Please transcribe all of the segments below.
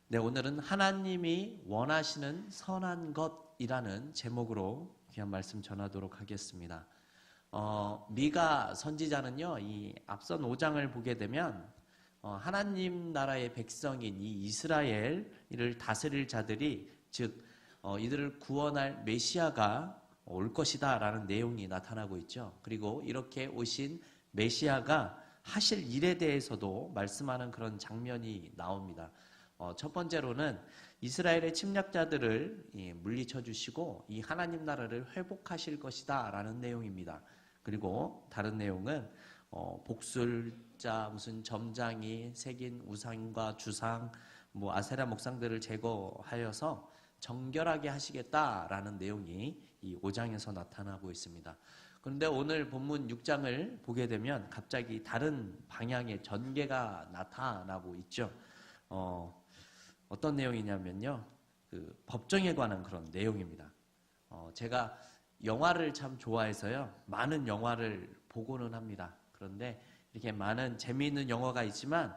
네, 오늘은 하나님이 원하시는 선한 것이라는 제목으로 귀한 말씀 전하도록 하겠습니다. 미가 선지자는요, 이 앞선 5장을 보게 되면 하나님 나라의 백성인 이 이스라엘을 다스릴 자들이 즉 이들을 구원할 메시아가 올 것이다라는 내용이 나타나고 있죠. 그리고 이렇게 오신 메시아가 하실 일에 대해서도 말씀하는 그런 장면이 나옵니다. 첫 번째로는 이스라엘의 침략자들을 물리쳐 주시고 이 하나님 나라를 회복하실 것이다 라는 내용입니다. 그리고 다른 내용은 복술자 무슨 점장이 새긴 우상과 주상 아세라 목상들을 제거하여서 정결하게 하시겠다라는 내용이 이 5장에서 나타나고 있습니다. 그런데 오늘 본문 6장을 보게 되면 갑자기 다른 방향의 전개가 나타나고 있죠. 어떤 내용이냐면요. 그 법정에 관한 그런 내용입니다. 제가 영화를 참 좋아해서요. 많은 영화를 보고는 합니다. 그런데 이렇게 많은 재미있는 영화가 있지만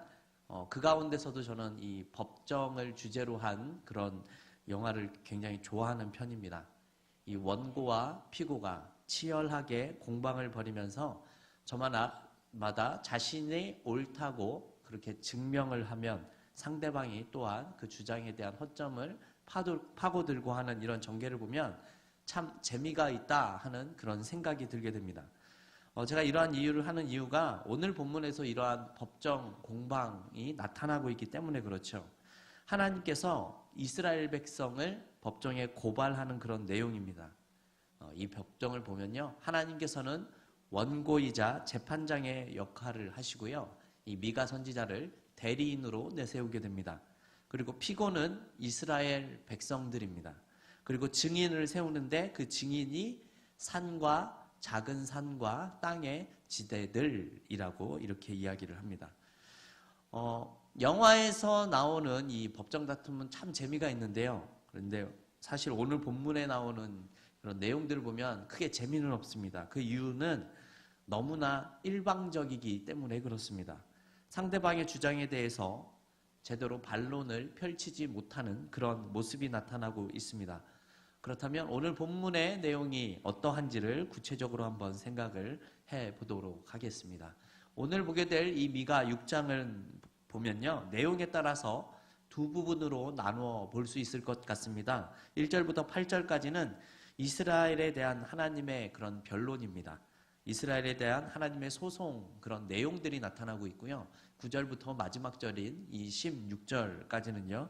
그 가운데서도 저는 이 법정을 주제로 한 그런 영화를 굉장히 좋아하는 편입니다. 이 원고와 피고가 치열하게 공방을 벌이면서 저마다 자신이 옳다고 그렇게 증명을 하면 상대방이 또한 그 주장에 대한 허점을 파고들고 하는 이런 전개를 보면 참 재미가 있다 하는 그런 생각이 들게 됩니다. 제가 이러한 이유를 하는 이유가 오늘 본문에서 이러한 법정 공방이 나타나고 있기 때문에 그렇죠. 하나님께서 이스라엘 백성을 법정에 고발하는 그런 내용입니다. 이 법정을 보면요. 하나님께서는 원고이자 재판장의 역할을 하시고요. 이 미가 선지자를 대리인으로 내세우게 됩니다. 그리고 피고는 이스라엘 백성들입니다. 그리고 증인을 세우는데 그 증인이 산과 작은 산과 땅의 지대들이라고 이렇게 이야기를 합니다. 영화에서 나오는 이 법정 다툼은 참 재미가 있는데요. 그런데 사실 오늘 본문에 나오는 그런 내용들을 보면 크게 재미는 없습니다. 그 이유는 너무나 일방적이기 때문에 그렇습니다. 상대방의 주장에 대해서 제대로 반론을 펼치지 못하는 그런 모습이 나타나고 있습니다. 그렇다면 오늘 본문의 내용이 어떠한지를 구체적으로 한번 생각을 해보도록 하겠습니다. 오늘 보게 될 이 미가 6장을 보면요. 내용에 따라서 두 부분으로 나누어 볼 수 있을 것 같습니다. 1절부터 8절까지는 이스라엘에 대한 하나님의 그런 변론입니다. 이스라엘에 대한 하나님의 소송 그런 내용들이 나타나고 있고요. 9절부터 마지막 절인 이 16절까지는요.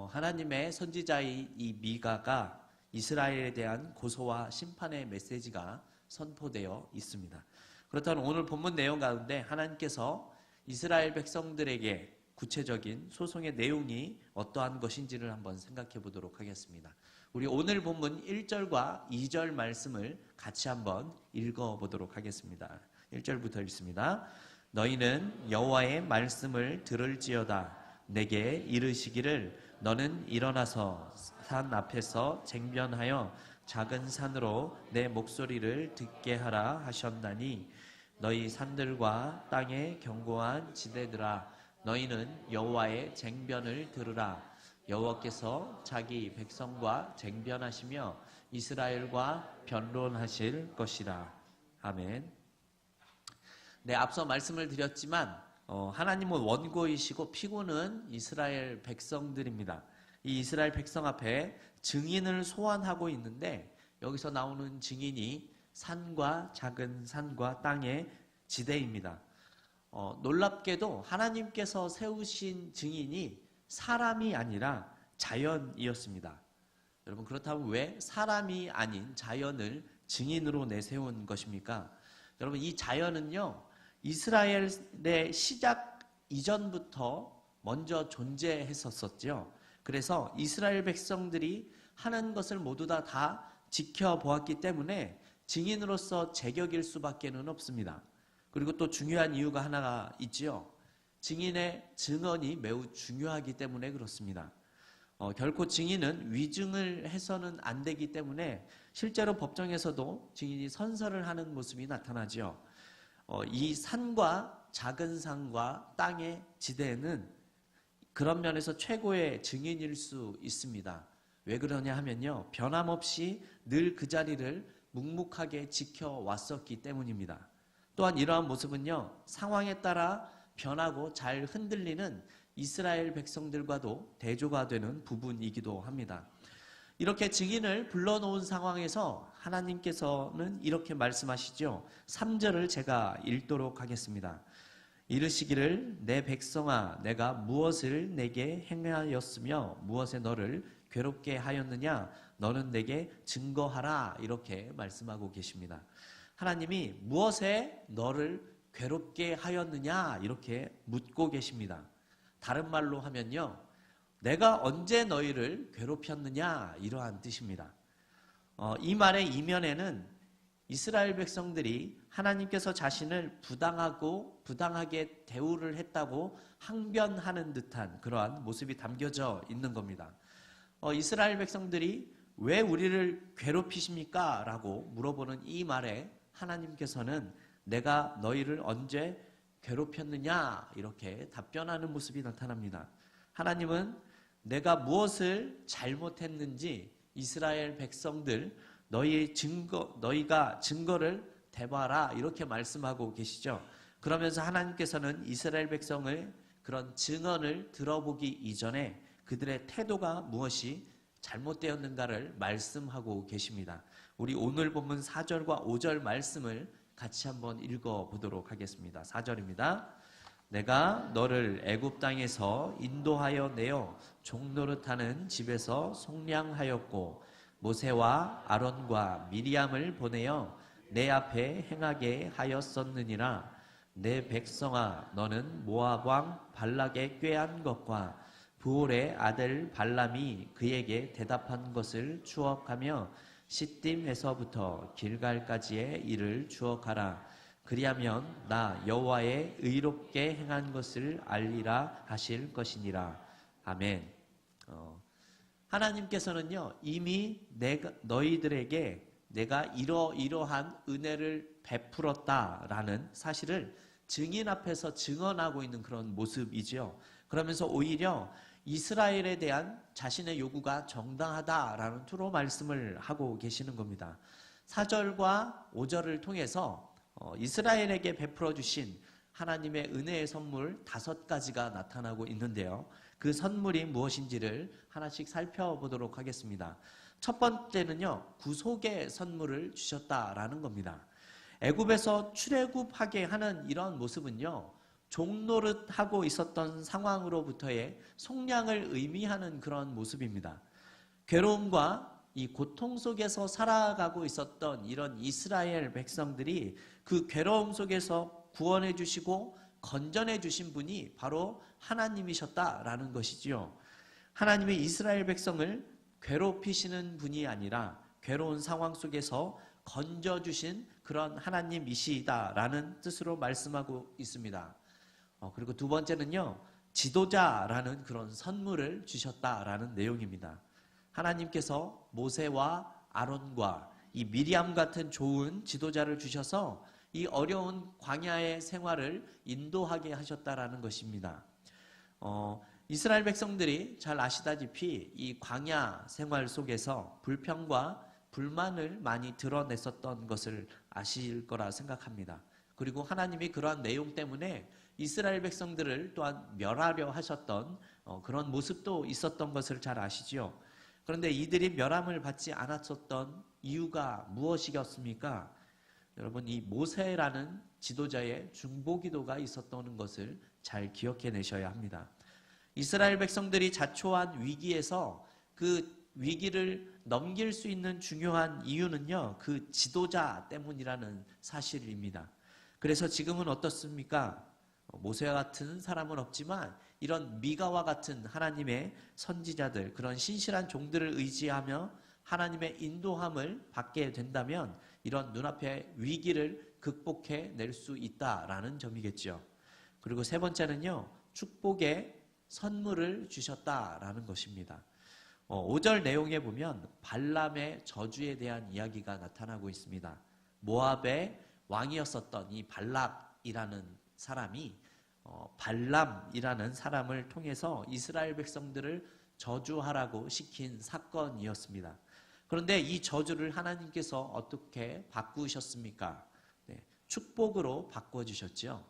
하나님의 선지자의 이 미가가 이스라엘에 대한 고소와 심판의 메시지가 선포되어 있습니다. 그렇다면 오늘 본문 내용 가운데 하나님께서 이스라엘 백성들에게 구체적인 소송의 내용이 어떠한 것인지를 한번 생각해 보도록 하겠습니다. 우리 오늘 본문 1절과 2절 말씀을 같이 한번 읽어 보도록 하겠습니다. 1절부터 읽습니다. 너희는 여호와의 말씀을 들을지어다. 내게 이르시기를 너는 일어나서 산 앞에서 쟁변하여 작은 산으로 내 목소리를 듣게 하라 하셨나니 너희 산들과 땅의 견고한 지대들아 너희는 여호와의 쟁변을 들으라. 여호와께서 자기 백성과 쟁변하시며 이스라엘과 변론하실 것이라. 아멘. 네, 앞서 말씀을 드렸지만 하나님은 원고이시고 피고는 이스라엘 백성들입니다. 이 이스라엘 백성 앞에 증인을 소환하고 있는데 여기서 나오는 증인이 산과 작은 산과 땅의 지대입니다. 놀랍게도 하나님께서 세우신 증인이 사람이 아니라 자연이었습니다. 여러분 그렇다면 왜 사람이 아닌 자연을 증인으로 내세운 것입니까? 여러분 이 자연은요 이스라엘의 시작 이전부터 먼저 존재했었죠. 그래서 이스라엘 백성들이 하는 것을 모두 다 지켜보았기 때문에 증인으로서 제격일 수밖에는 없습니다. 그리고 또 중요한 이유가 하나가 있지요. 증인의 증언이 매우 중요하기 때문에 그렇습니다. 결코 증인은 위증을 해서는 안 되기 때문에 실제로 법정에서도 증인이 선서를 하는 모습이 나타나죠. 이 산과 작은 산과 땅의 지대는 그런 면에서 최고의 증인일 수 있습니다. 왜 그러냐 하면요, 변함없이 늘 그 자리를 묵묵하게 지켜왔었기 때문입니다. 또한 이러한 모습은요, 상황에 따라 변하고 잘 흔들리는 이스라엘 백성들과도 대조가 되는 부분이기도 합니다. 이렇게 증인을 불러놓은 상황에서 하나님께서는 이렇게 말씀하시죠. 3절을 제가 읽도록 하겠습니다. 이르시기를 내 백성아 내가 무엇을 내게 행하였으며 무엇에 너를 괴롭게 하였느냐 너는 내게 증거하라 이렇게 말씀하고 계십니다. 하나님이 무엇에 너를 괴롭게 하였느냐 이렇게 묻고 계십니다. 다른 말로 하면요, 내가 언제 너희를 괴롭혔느냐 이러한 뜻입니다. 이 말의 이면에는 이스라엘 백성들이 하나님께서 자신을 부당하게 대우를 했다고 항변하는 듯한 그러한 모습이 담겨져 있는 겁니다. 이스라엘 백성들이 왜 우리를 괴롭히십니까? 라고 물어보는 이 말에 하나님께서는 내가 너희를 언제 괴롭혔느냐 이렇게 답변하는 모습이 나타납니다. 하나님은 내가 무엇을 잘못했는지 이스라엘 백성들 너희가 증거를 대봐라 이렇게 말씀하고 계시죠. 그러면서 하나님께서는 이스라엘 백성을 그런 증언을 들어보기 이전에 그들의 태도가 무엇이 잘못되었는가를 말씀하고 계십니다. 우리 오늘 본문 4절과 5절 말씀을 같이 한번 읽어보도록 하겠습니다. 4절입니다. 내가 너를 애굽 땅에서 인도하여 내어 종노릇하는 집에서 속량하였고 모세와 아론과 미리암을 보내어 내 앞에 행하게 하였었느니라. 내 백성아 너는 모압 왕 발락의 꾀한 것과 부올의 아들 발람이 그에게 대답한 것을 추억하며 시딤에서부터 길갈까지의 일을 추억하라. 그리하면 나 여호와의 의롭게 행한 것을 알리라 하실 것이니라. 아멘. 하나님께서는요 이미 너희들에게 내가 이러한 은혜를 베풀었다라는 사실을 증인 앞에서 증언하고 있는 그런 모습이죠. 그러면서 오히려 이스라엘에 대한 자신의 요구가 정당하다라는 투로 말씀을 하고 계시는 겁니다. 4절과 5절을 통해서 이스라엘에게 베풀어 주신 하나님의 은혜의 선물 5가지가 나타나고 있는데요. 그 선물이 무엇인지를 하나씩 살펴보도록 하겠습니다. 첫 번째는요, 구속의 선물을 주셨다라는 겁니다. 애굽에서 출애굽하게 하는 이런 모습은요, 종노릇하고 있었던 상황으로부터의 속량을 의미하는 그런 모습입니다. 괴로움과 이 고통 속에서 살아가고 있었던 이런 이스라엘 백성들이 그 괴로움 속에서 구원해 주시고 건전해 주신 분이 바로 하나님이셨다라는 것이지요. 하나님이 이스라엘 백성을 괴롭히시는 분이 아니라 괴로운 상황 속에서 건져주신 그런 하나님이시다라는 뜻으로 말씀하고 있습니다. 그리고 두 번째는요, 지도자라는 그런 선물을 주셨다라는 내용입니다. 하나님께서 모세와 아론과 이 미리암 같은 좋은 지도자를 주셔서 이 어려운 광야의 생활을 인도하게 하셨다라는 것입니다. 이스라엘 백성들이 잘 아시다시피 이 광야 생활 속에서 불평과 불만을 많이 드러냈었던 것을 아실 거라 생각합니다. 그리고 하나님이 그러한 내용 때문에 이스라엘 백성들을 또한 멸하려 하셨던 그런 모습도 있었던 것을 잘 아시지요. 그런데 이들이 멸함을 받지 않았었던 이유가 무엇이겠습니까? 여러분, 이 모세라는 지도자의 중보기도가 있었던 것을 잘 기억해 내셔야 합니다. 이스라엘 백성들이 자초한 위기에서 그 위기를 넘길 수 있는 중요한 이유는요, 그 지도자 때문이라는 사실입니다. 그래서 지금은 어떻습니까? 모세와 같은 사람은 없지만 이런 미가와 같은 하나님의 선지자들, 그런 신실한 종들을 의지하며 하나님의 인도함을 받게 된다면 이런 눈앞의 위기를 극복해 낼 수 있다라는 점이겠죠. 그리고 세 번째는요, 축복의 선물을 주셨다라는 것입니다. 5절 내용에 보면 발람의 저주에 대한 이야기가 나타나고 있습니다. 모압의 왕이었었던 이 발락이라는 사람이 발람이라는 사람을 통해서 이스라엘 백성들을 저주하라고 시킨 사건이었습니다. 그런데 이 저주를 하나님께서 어떻게 바꾸셨습니까? 네, 축복으로 바꿔주셨죠.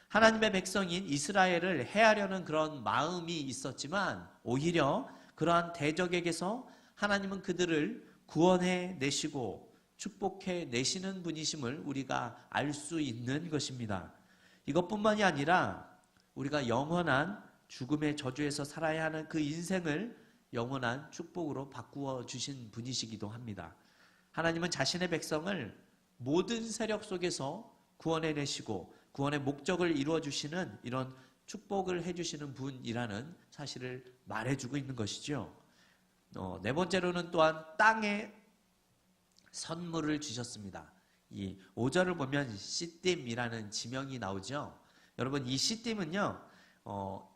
하나님의 백성인 이스라엘을 해하려는 그런 마음이 있었지만 오히려 그러한 대적에게서 하나님은 그들을 구원해 내시고 축복해 내시는 분이심을 우리가 알 수 있는 것입니다. 이것뿐만이 아니라 우리가 영원한 죽음의 저주에서 살아야 하는 그 인생을 영원한 축복으로 바꾸어 주신 분이시기도 합니다. 하나님은 자신의 백성을 모든 세력 속에서 구원해 내시고 구원의 목적을 이루어 주시는 이런 축복을 해주시는 분이라는 사실을 말해주고 있는 것이죠. 네 번째로는 또한 땅에 선물을 주셨습니다. 이 5절을 보면 시딤이라는 지명이 나오죠. 여러분 이 시딤은요,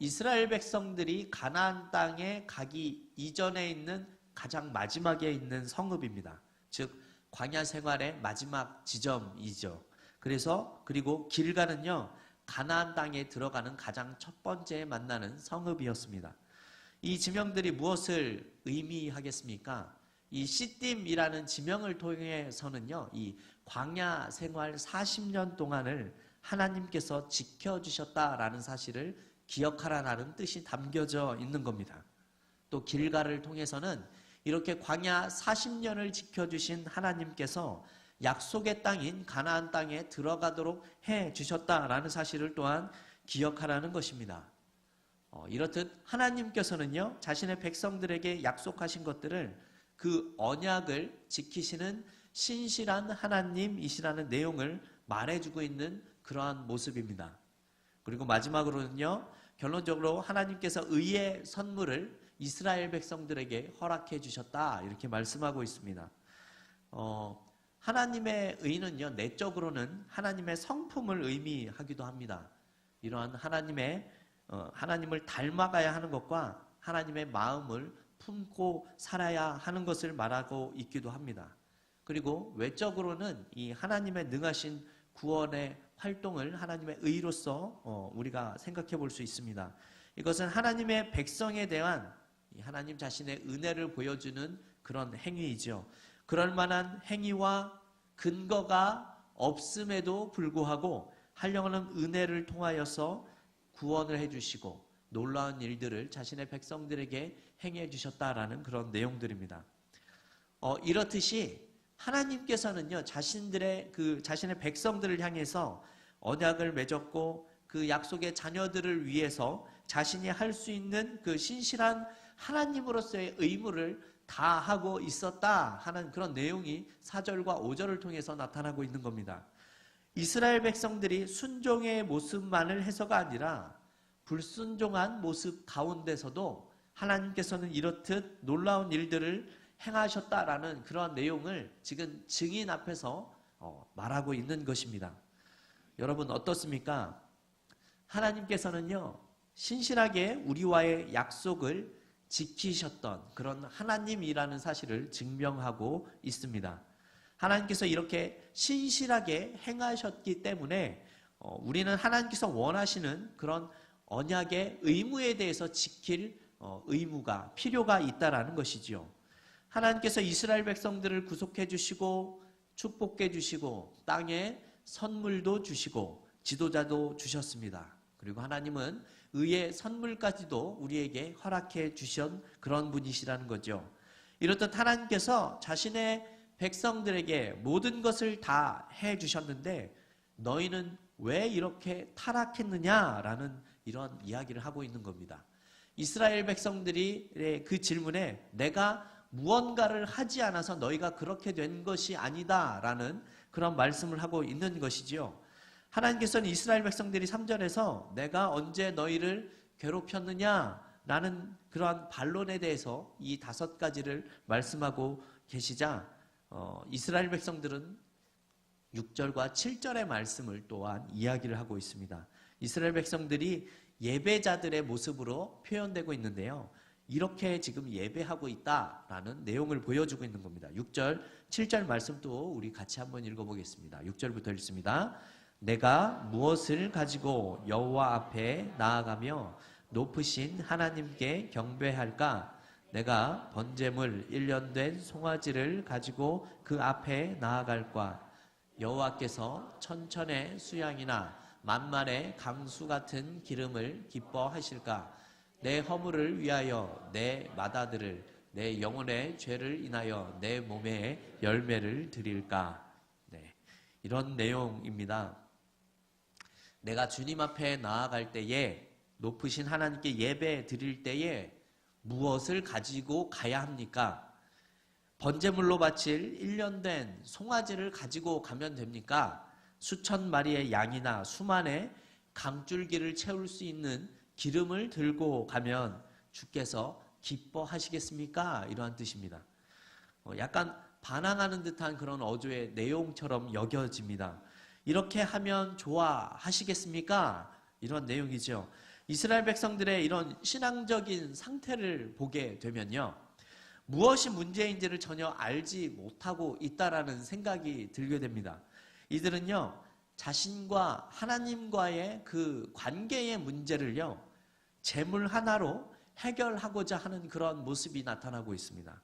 이스라엘 백성들이 가나안 땅에 가기 이전에 있는 가장 마지막에 있는 성읍입니다. 즉 광야 생활의 마지막 지점이죠. 그리고 길가는요, 가나안 땅에 들어가는 가장 첫 번째 만나는 성읍이었습니다. 이 지명들이 무엇을 의미하겠습니까? 이 시딤이라는 지명을 통해서는요, 이 광야 생활 40년 동안을 하나님께서 지켜주셨다라는 사실을 기억하라는 뜻이 담겨져 있는 겁니다. 또 길가를 통해서는 이렇게 광야 40년을 지켜주신 하나님께서 약속의 땅인 가나안 땅에 들어가도록 해주셨다라는 사실을 또한 기억하라는 것입니다. 이렇듯 하나님께서는요, 자신의 백성들에게 약속하신 것들을 그 언약을 지키시는 신실한 하나님이시라는 내용을 말해주고 있는 그러한 모습입니다. 그리고 마지막으로는요, 결론적으로 하나님께서 의의 선물을 이스라엘 백성들에게 허락해 주셨다 이렇게 말씀하고 있습니다. 하나님의 의는요, 내적으로는 하나님의 성품을 의미하기도 합니다. 이러한 하나님을 닮아가야 하는 것과 하나님의 마음을 품고 살아야 하는 것을 말하고 있기도 합니다. 그리고 외적으로는 이 하나님의 능하신 구원의 활동을 하나님의 의로서 우리가 생각해 볼 수 있습니다. 이것은 하나님의 백성에 대한 하나님 자신의 은혜를 보여주는 그런 행위이죠. 그럴 만한 행위와 근거가 없음에도 불구하고 하려는 은혜를 통하여서 구원을 해주시고 놀라운 일들을 자신의 백성들에게 행해 주셨다라는 그런 내용들입니다. 이렇듯이 하나님께서는요, 자신의 백성들을 향해서 언약을 맺었고 그 약속의 자녀들을 위해서 자신이 할 수 있는 그 신실한 하나님으로서의 의무를 다 하고 있었다 하는 그런 내용이 4절과 5절을 통해서 나타나고 있는 겁니다. 이스라엘 백성들이 순종의 모습만을 해서가 아니라 불순종한 모습 가운데서도 하나님께서는 이렇듯 놀라운 일들을 행하셨다라는 그런 내용을 지금 증인 앞에서 말하고 있는 것입니다. 여러분 어떻습니까? 하나님께서는요, 신실하게 우리와의 약속을 지키셨던 그런 하나님이라는 사실을 증명하고 있습니다. 하나님께서 이렇게 신실하게 행하셨기 때문에 우리는 하나님께서 원하시는 그런 언약의 의무에 대해서 지킬 의무가 필요가 있다라는 것이지요. 하나님께서 이스라엘 백성들을 구속해 주시고 축복해 주시고 땅에 선물도 주시고 지도자도 주셨습니다. 그리고 하나님은 의의 선물까지도 우리에게 허락해 주신 그런 분이시라는 거죠. 이렇듯 하나님께서 자신의 백성들에게 모든 것을 다 해주셨는데 너희는 왜 이렇게 타락했느냐라는 이런 이야기를 하고 있는 겁니다. 이스라엘 백성들이 그 질문에 내가 무언가를 하지 않아서 너희가 그렇게 된 것이 아니다라는 그런 말씀을 하고 있는 것이지요. 하나님께서는 이스라엘 백성들이 3절에서 내가 언제 너희를 괴롭혔느냐라는 그러한 반론에 대해서 이 5가지를 말씀하고 계시자 이스라엘 백성들은 6절과 7절의 말씀을 또한 이야기를 하고 있습니다. 이스라엘 백성들이 예배자들의 모습으로 표현되고 있는데요. 이렇게 지금 예배하고 있다라는 내용을 보여주고 있는 겁니다. 6절, 7절 말씀 또 우리 같이 한번 읽어보겠습니다. 6절부터 읽습니다. 내가 무엇을 가지고 여호와 앞에 나아가며 높으신 하나님께 경배할까? 내가 번제물 1년 된 송아지를 가지고 그 앞에 나아갈까? 여호와께서 천천의 수양이나 만만의 강수 같은 기름을 기뻐하실까? 내 허물을 위하여 내 맏아들을, 내 영혼의 죄를 인하여 내 몸에 열매를 드릴까? 네, 이런 내용입니다. 내가 주님 앞에 나아갈 때에, 높으신 하나님께 예배 드릴 때에 무엇을 가지고 가야 합니까? 번제물로 바칠 1년 된 송아지를 가지고 가면 됩니까? 수천 마리의 양이나 수만의 강줄기를 채울 수 있는 기름을 들고 가면 주께서 기뻐하시겠습니까? 이러한 뜻입니다. 약간 반항하는 듯한 그런 어조의 내용처럼 여겨집니다. 이렇게 하면 좋아하시겠습니까? 이런 내용이죠. 이스라엘 백성들의 이런 신앙적인 상태를 보게 되면요, 무엇이 문제인지를 전혀 알지 못하고 있다라는 생각이 들게 됩니다. 이들은요, 자신과 하나님과의 그 관계의 문제를요, 재물 하나로 해결하고자 하는 그런 모습이 나타나고 있습니다.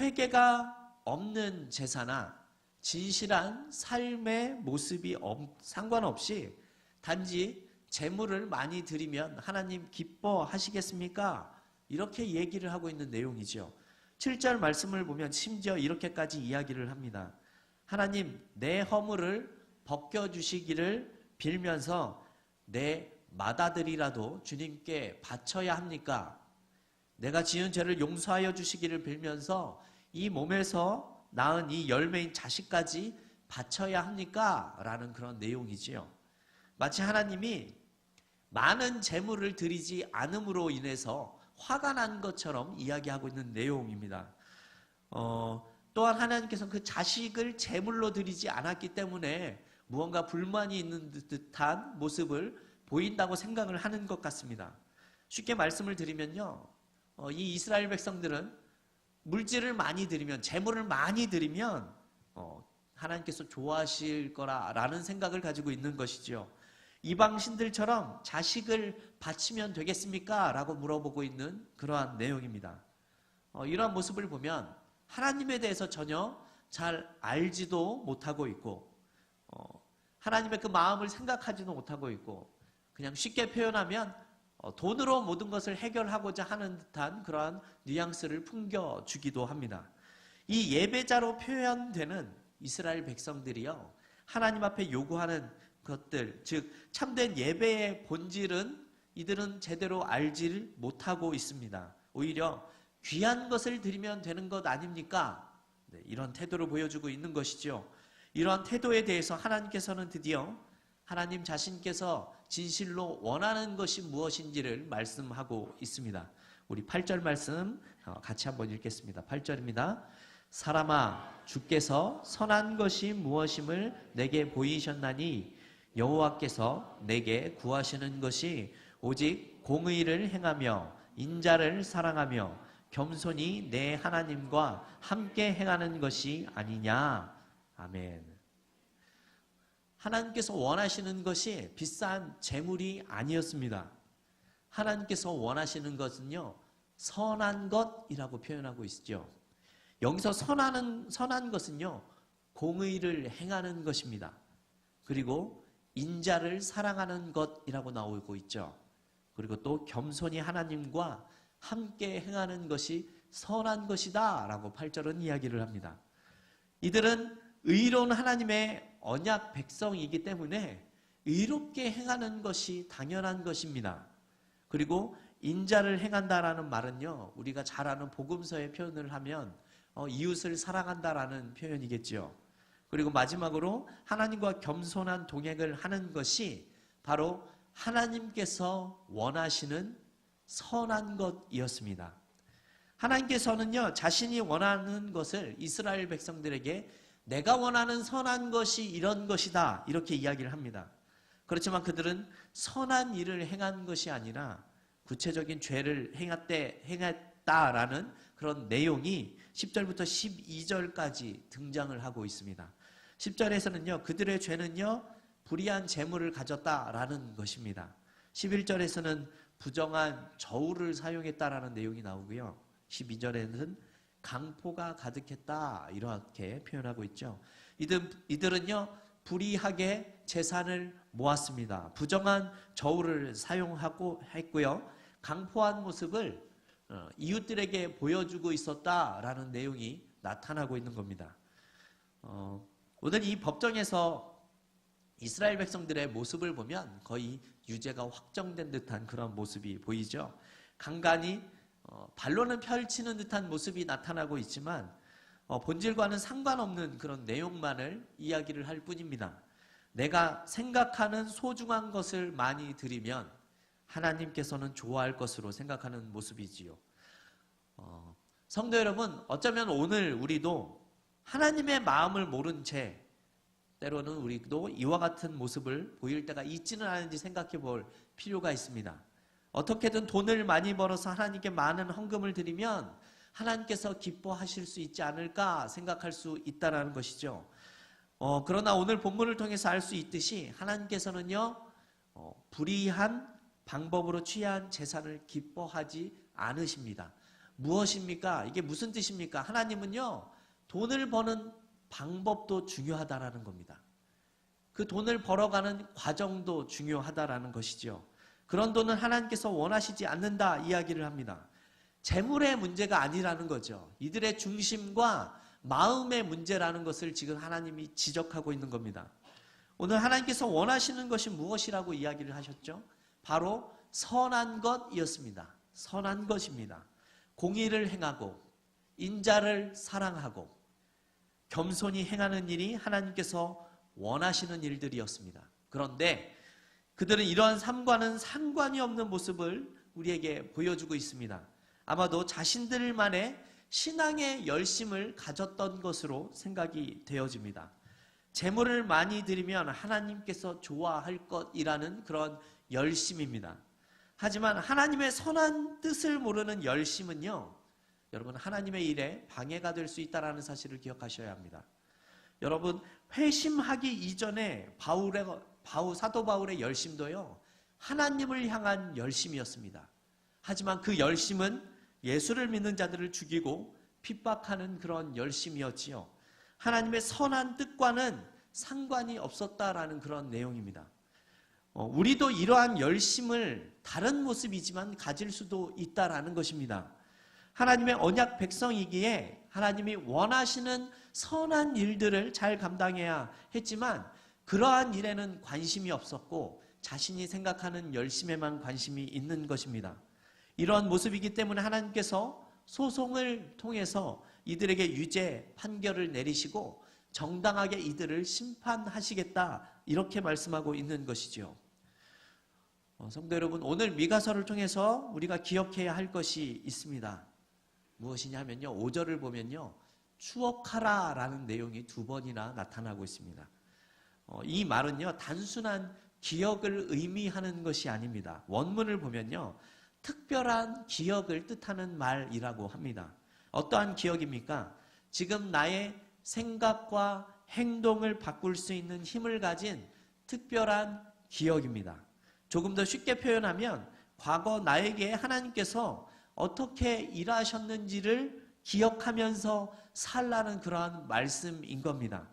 회개가 없는 제사나 진실한 삶의 모습이 상관없이 단지 재물을 많이 드리면 하나님 기뻐하시겠습니까? 이렇게 얘기를 하고 있는 내용이죠. 7절 말씀을 보면 심지어 이렇게까지 이야기를 합니다. 하나님, 내 허물을 벗겨주시기를 빌면서 내 맏아들이라도 주님께 바쳐야 합니까? 내가 지은 죄를 용서하여 주시기를 빌면서 이 몸에서 낳은 이 열매인 자식까지 바쳐야 합니까? 라는 그런 내용이지요. 마치 하나님이 많은 재물을 드리지 않음으로 인해서 화가 난 것처럼 이야기하고 있는 내용입니다. 또한 하나님께서는 그 자식을 재물로 드리지 않았기 때문에 무언가 불만이 있는 듯한 모습을 보인다고 생각을 하는 것 같습니다. 쉽게 말씀을 드리면요, 이 이스라엘 백성들은 물질을 많이 드리면, 재물을 많이 드리면 하나님께서 좋아하실 거라는 생각을 가지고 있는 것이죠. 이방 신들처럼 자식을 바치면 되겠습니까? 라고 물어보고 있는 그러한 내용입니다. 이러한 모습을 보면 하나님에 대해서 전혀 잘 알지도 못하고 있고, 하나님의 그 마음을 생각하지도 못하고 있고, 그냥 쉽게 표현하면 돈으로 모든 것을 해결하고자 하는 듯한 그러한 뉘앙스를 풍겨주기도 합니다. 이 예배자로 표현되는 이스라엘 백성들이요, 하나님 앞에 요구하는 것들, 즉 참된 예배의 본질은 이들은 제대로 알지를 못하고 있습니다. 오히려 귀한 것을 드리면 되는 것 아닙니까? 네, 이런 태도를 보여주고 있는 것이죠. 이러한 태도에 대해서 하나님께서는 드디어 하나님 자신께서 진실로 원하는 것이 무엇인지를 말씀하고 있습니다. 우리 8절 말씀 같이 한번 읽겠습니다. 8절입니다. 사람아, 주께서 선한 것이 무엇임을 내게 보이셨나니 여호와께서 내게 구하시는 것이 오직 공의를 행하며 인자를 사랑하며 겸손히 내 하나님과 함께 행하는 것이 아니냐. 아멘. 하나님께서 원하시는 것이 비싼 재물이 아니었습니다. 하나님께서 원하시는 것은요, 선한 것이라고 표현하고 있죠. 여기서 선한 것은요, 공의를 행하는 것입니다. 그리고 인자를 사랑하는 것이라고 나오고 있죠. 그리고 또 겸손히 하나님과 함께 행하는 것이 선한 것이다 라고 8절은 이야기를 합니다. 이들은 의로운 하나님의 언약 백성이기 때문에 의롭게 행하는 것이 당연한 것입니다. 그리고 인자를 행한다라는 말은요, 우리가 잘 아는 복음서의 표현을 하면 이웃을 사랑한다라는 표현이겠죠. 그리고 마지막으로 하나님과 겸손한 동행을 하는 것이 바로 하나님께서 원하시는 선한 것이었습니다. 하나님께서는요, 자신이 원하는 것을 이스라엘 백성들에게 내가 원하는 선한 것이 이런 것이다, 이렇게 이야기를 합니다. 그렇지만 그들은 선한 일을 행한 것이 아니라 구체적인 죄를 행했다라는 그런 내용이 10절부터 12절까지 등장을 하고 있습니다. 10절에서는요, 그들의 죄는요, 불의한 재물을 가졌다라는 것입니다. 11절에서는 부정한 저울을 사용했다라는 내용이 나오고요. 12절에는 강포가 가득했다 이렇게 표현하고 있죠. 이들은요 불의하게 재산을 모았습니다. 부정한 저울을 사용하고 했고요. 강포한 모습을 이웃들에게 보여주고 있었다라는 내용이 나타나고 있는 겁니다. 오늘 이 법정에서 이스라엘 백성들의 모습을 보면 거의 유죄가 확정된 듯한 그런 모습이 보이죠. 간간히 반론을 펼치는 듯한 모습이 나타나고 있지만 본질과는 상관없는 그런 내용만을 이야기를 할 뿐입니다. 내가 생각하는 소중한 것을 많이 드리면 하나님께서는 좋아할 것으로 생각하는 모습이지요. 성도 여러분, 어쩌면 오늘 우리도 하나님의 마음을 모른 채 때로는 우리도 이와 같은 모습을 보일 때가 있지는 않은지 생각해 볼 필요가 있습니다. 어떻게든 돈을 많이 벌어서 하나님께 많은 헌금을 드리면 하나님께서 기뻐하실 수 있지 않을까 생각할 수 있다는 것이죠. 그러나 오늘 본문을 통해서 알 수 있듯이 하나님께서는요 불의한 방법으로 취한 재산을 기뻐하지 않으십니다. 무엇입니까? 이게 무슨 뜻입니까? 하나님은요 돈을 버는 방법도 중요하다라는 겁니다. 그 돈을 벌어가는 과정도 중요하다라는 것이죠. 그런 돈은 하나님께서 원하시지 않는다 이야기를 합니다. 재물의 문제가 아니라는 거죠. 이들의 중심과 마음의 문제라는 것을 지금 하나님이 지적하고 있는 겁니다. 오늘 하나님께서 원하시는 것이 무엇이라고 이야기를 하셨죠? 바로 선한 것이었습니다. 선한 것입니다. 공의를 행하고 인자를 사랑하고 겸손히 행하는 일이 하나님께서 원하시는 일들이었습니다. 그런데 그들은 이러한 삶과는 상관이 없는 모습을 우리에게 보여주고 있습니다. 아마도 자신들만의 신앙의 열심을 가졌던 것으로 생각이 되어집니다. 재물을 많이 드리면 하나님께서 좋아할 것이라는 그런 열심입니다. 하지만 하나님의 선한 뜻을 모르는 열심은요, 여러분 하나님의 일에 방해가 될 수 있다는 사실을 기억하셔야 합니다. 여러분 회심하기 이전에 사도 바울의 열심도요 하나님을 향한 열심이었습니다. 하지만 그 열심은 예수를 믿는 자들을 죽이고 핍박하는 그런 열심이었지요. 하나님의 선한 뜻과는 상관이 없었다라는 그런 내용입니다. 우리도 이러한 열심을 다른 모습이지만 가질 수도 있다라는 것입니다. 하나님의 언약 백성이기에 하나님이 원하시는 선한 일들을 잘 감당해야 했지만 그러한 일에는 관심이 없었고 자신이 생각하는 열심에만 관심이 있는 것입니다. 이러한 모습이기 때문에 하나님께서 소송을 통해서 이들에게 유죄 판결을 내리시고 정당하게 이들을 심판하시겠다 이렇게 말씀하고 있는 것이죠. 성도 여러분, 오늘 미가서를 통해서 우리가 기억해야 할 것이 있습니다. 무엇이냐면요 5절을 보면요 추억하라 라는 내용이 2번이나 나타나고 있습니다. 이 말은요 단순한 기억을 의미하는 것이 아닙니다. 원문을 보면요 특별한 기억을 뜻하는 말이라고 합니다. 어떠한 기억입니까? 지금 나의 생각과 행동을 바꿀 수 있는 힘을 가진 특별한 기억입니다. 조금 더 쉽게 표현하면 과거 나에게 하나님께서 어떻게 일하셨는지를 기억하면서 살라는 그러한 말씀인 겁니다.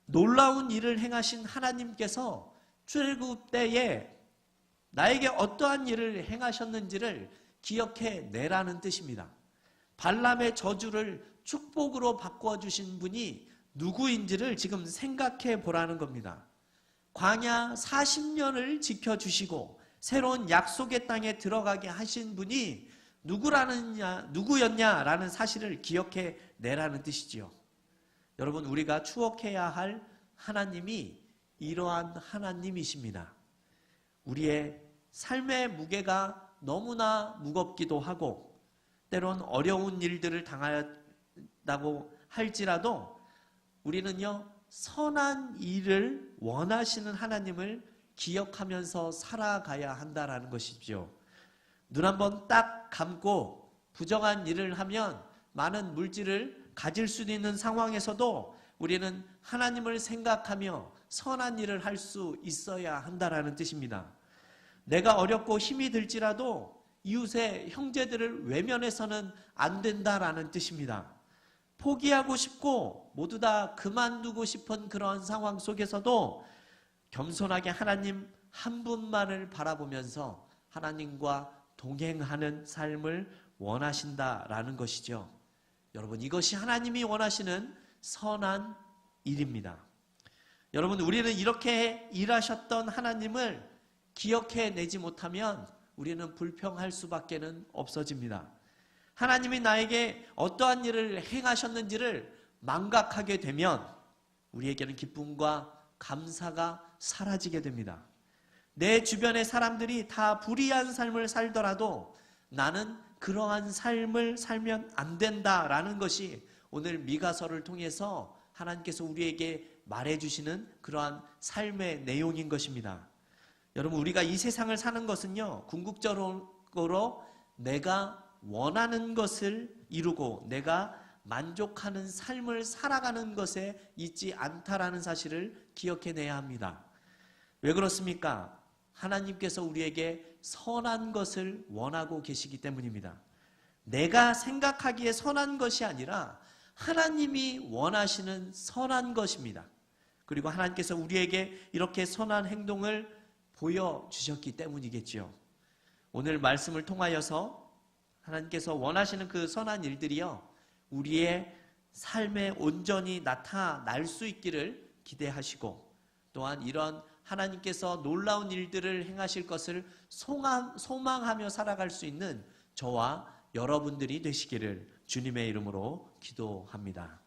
놀라운 일을 행하신 하나님께서 출애굽 때에 나에게 어떠한 일을 행하셨는지를 기억해 내라는 뜻입니다. 발람의 저주를 축복으로 바꿔주신 분이 누구인지를 지금 생각해 보라는 겁니다. 광야 40년을 지켜주시고 새로운 약속의 땅에 들어가게 하신 분이 누구였냐라는 사실을 기억해 내라는 뜻이지요. 여러분 우리가 추억해야 할 하나님이 이러한 하나님이십니다. 우리의 삶의 무게가 너무나 무겁기도 하고 때론 어려운 일들을 당한다고 할지라도 우리는요 선한 일을 원하시는 하나님을 기억하면서 살아가야 한다라는 것이죠. 눈 한번 딱 감고 부정한 일을 하면 많은 물질을 가질 수도 있는 상황에서도 우리는 하나님을 생각하며 선한 일을 할 수 있어야 한다라는 뜻입니다. 내가 어렵고 힘이 들지라도 이웃의 형제들을 외면해서는 안 된다라는 뜻입니다. 포기하고 싶고 모두 다 그만두고 싶은 그런 상황 속에서도 겸손하게 하나님 한 분만을 바라보면서 하나님과 동행하는 삶을 원하신다라는 것이죠. 여러분, 이것이 하나님이 원하시는 선한 일입니다. 여러분, 우리는 이렇게 일하셨던 하나님을 기억해내지 못하면 우리는 불평할 수밖에는 없어집니다. 하나님이 나에게 어떠한 일을 행하셨는지를 망각하게 되면 우리에게는 기쁨과 감사가 사라지게 됩니다. 내 주변의 사람들이 다 불의한 삶을 살더라도 나는 그러한 삶을 살면 안 된다라는 것이 오늘 미가서를 통해서 하나님께서 우리에게 말해주시는 그러한 삶의 내용인 것입니다. 여러분, 우리가 이 세상을 사는 것은요, 궁극적으로 내가 원하는 것을 이루고 내가 만족하는 삶을 살아가는 것에 있지 않다라는 사실을 기억해내야 합니다. 왜 그렇습니까? 하나님께서 우리에게 선한 것을 원하고 계시기 때문입니다. 내가 생각하기에 선한 것이 아니라 하나님이 원하시는 선한 것입니다. 그리고 하나님께서 우리에게 이렇게 선한 행동을 보여주셨기 때문이겠지요. 오늘 말씀을 통하여서 하나님께서 원하시는 그 선한 일들이요, 우리의 삶에 온전히 나타날 수 있기를 기대하시고, 또한 이런 하나님께서 놀라운 일들을 행하실 것을 소망하며 살아갈 수 있는 저와 여러분들이 되시기를 주님의 이름으로 기도합니다.